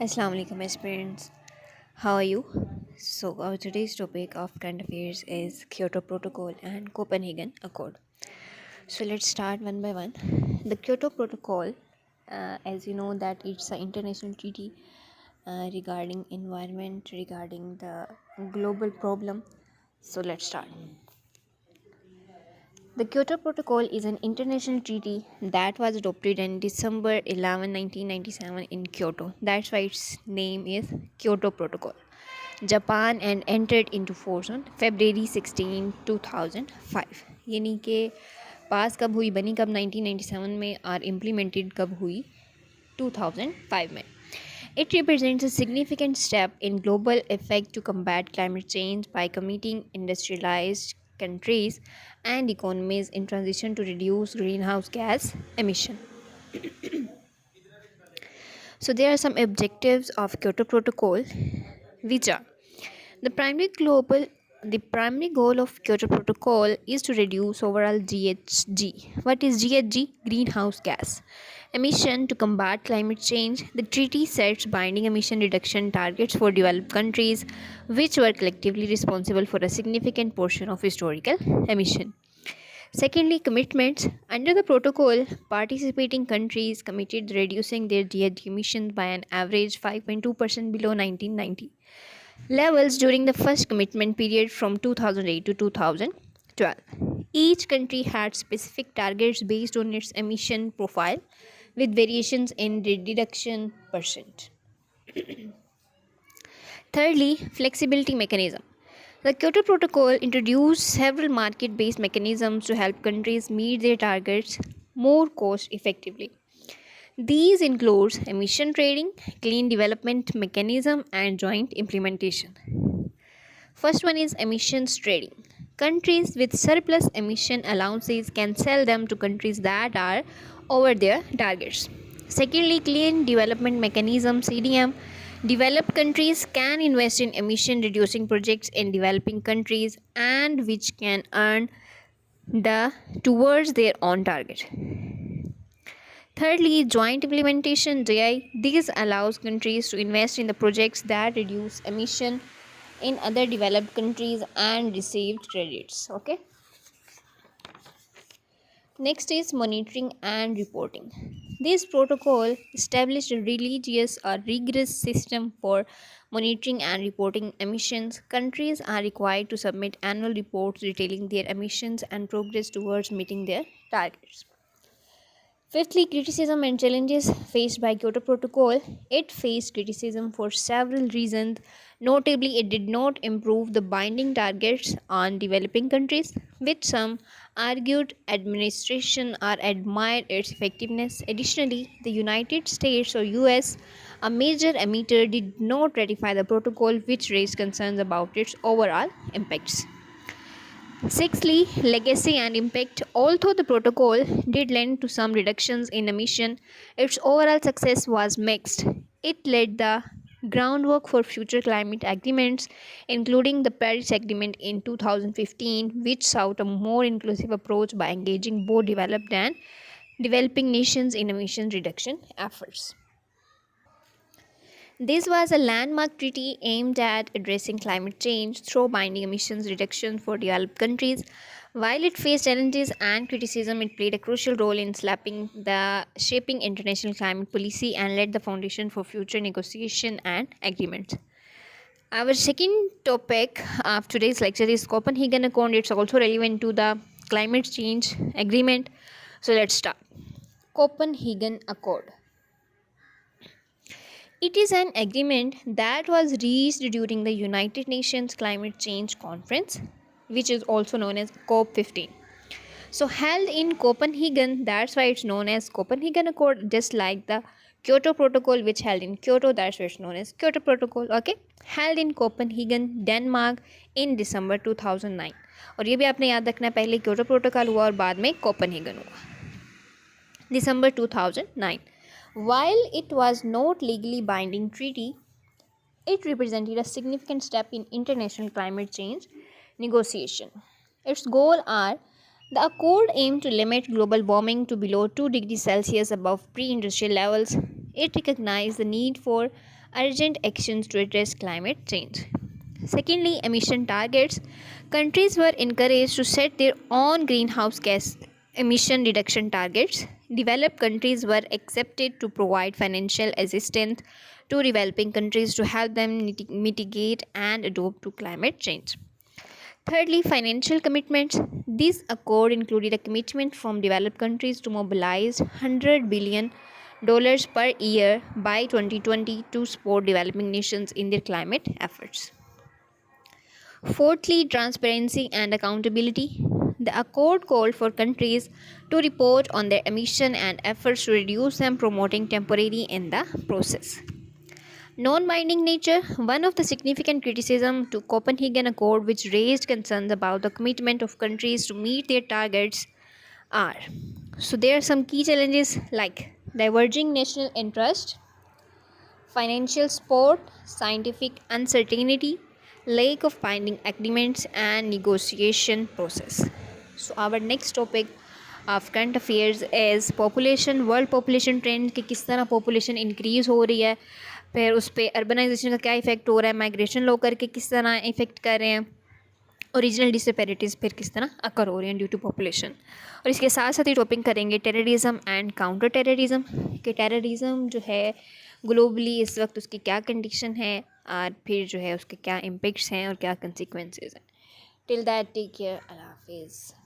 Assalamu alaikum aspirants. How are you? So our today's topic of current affairs is Kyoto Protocol and Copenhagen Accord. So let's start one by one. The Kyoto Protocol, as you know, that it's an international treaty regarding environment, regarding the global problem. So let's start. The Kyoto Protocol is an international treaty that was adopted on December 11, 1997 in Kyoto. That's why its name is Kyoto Protocol. Japan and entered into force on February 16, 2005. यानी कि पास कब हुई बनी कब 1997 में और implemented कब हुई 2005 में. It represents a significant step in global effort to combat climate change by committing industrialized countries and economies in transition to reduce greenhouse gas emission. So there are some objectives of Kyoto Protocol, which are the primary goal of Kyoto Protocol is to reduce overall GHG. What is GHG? Greenhouse gas emission to combat climate change. The treaty sets binding emission reduction targets for developed countries, which were collectively responsible for a significant portion of historical emission. Secondly, commitments. Under the protocol, participating countries committed to reducing their GHG emissions by an average 5.2% below 1990 levels during the first commitment period from 2008 to 2012. Each country had specific targets based on its emission profile with variations in reduction percent. Thirdly, flexibility mechanism. The Kyoto Protocol introduced several market based mechanisms to help countries meet their targets more cost effectively. These include emission trading, clean development mechanism, and joint implementation. First one is emissions trading. Countries with surplus emission allowances can sell them to countries that are over their targets. Secondly, clean development mechanism CDM. Developed countries can invest in emission reducing projects in developing countries and which can earn the towards their own target. Thirdly, joint implementation JI. This allows countries to invest in the projects that reduce emission in other developed countries and received credits. Okay. Next is monitoring and reporting. This protocol established a rigorous system for monitoring and reporting emissions. Countries are required to submit annual reports detailing their emissions and progress towards meeting their targets. Fifthly, criticism and challenges faced by Kyoto Protocol. It faced criticism for several reasons. Notably, it did not improve the binding targets on developing countries, which some argued administration or admired its effectiveness. Additionally, the United States or US, a major emitter, did not ratify the protocol, which raised concerns about its overall impacts. Sixthly, legacy and impact. Although the protocol did lend to some reductions in emission, its overall success was mixed. It laid the groundwork for future climate agreements, including the Paris Agreement in 2015, which sought a more inclusive approach by engaging both developed and developing nations in emission reduction efforts. This was a landmark treaty aimed at addressing climate change through binding emissions reduction for developed countries. While it faced challenges and criticism, it played a crucial role in shaping international climate policy and laid the foundation for future negotiation and agreements. Our second topic of today's lecture is Copenhagen Accord. It's also relevant to the climate change agreement. So let's start. Copenhagen Accord. It is an agreement that was reached during the United Nations Climate Change Conference, which is also known as COP15. So, held in Copenhagen, that's why it's known as Copenhagen Accord, just like the Kyoto Protocol, which held in Kyoto, that's why it's known as Kyoto Protocol. Okay, held in Copenhagen, Denmark in December 2009. और ये भी आपने याद रखना है, पहले Kyoto protocol हुआ और बाद में कोपेनहेगन हुआ. December 2009. While it was not legally binding treaty, it represented a significant step in international climate change negotiation. Its goals are the accord aimed to limit global warming to below 2 degrees Celsius above pre-industrial levels. It recognized the need for urgent actions to address climate change. Secondly, emission targets. Countries were encouraged to set their own greenhouse gas emission reduction targets. Developed countries were accepted to provide financial assistance to developing countries to help them mitigate and adapt to climate change. Thirdly, financial commitments. This accord included a commitment from developed countries to mobilize $100 billion per year by 2020 to support developing nations in their climate efforts. Fourthly, transparency and accountability. The accord called for countries to report on their emission and efforts to reduce them, promoting temporary in the process. Non-binding nature. One of the significant criticism to Copenhagen Accord which raised concerns about the commitment of countries to meet their targets are. So there are some key challenges like diverging national interest, financial support, scientific uncertainty, lack of binding agreements, and negotiation process. So our next topic of current affairs is population. World population trend कि किस तरह population increase हो रही है, फिर उस पर urbanisation का क्या इफेक्ट हो रहा है, माइग्रेशन लोग करके किस तरह इफेक्ट कर रहे हैं, ओरिजिनल डिसपैरिटीज़ फिर किस तरह अकर हो रही हैं ड्यू टू पॉपुलेशन। और इसके साथ साथ ही टॉपिक करेंगे टेररिज्म एंड काउंटर टेररिज्म कि टेररिज्म जो है ग्लोबली इस वक्त उसकी क्या कंडीशन है और फिर जो है उसके क्या इम्पेक्ट्स हैं और क्या कंसिक्वेंसेस हैं। टिल दैट टेक केयर, अल्लाह हाफिज़।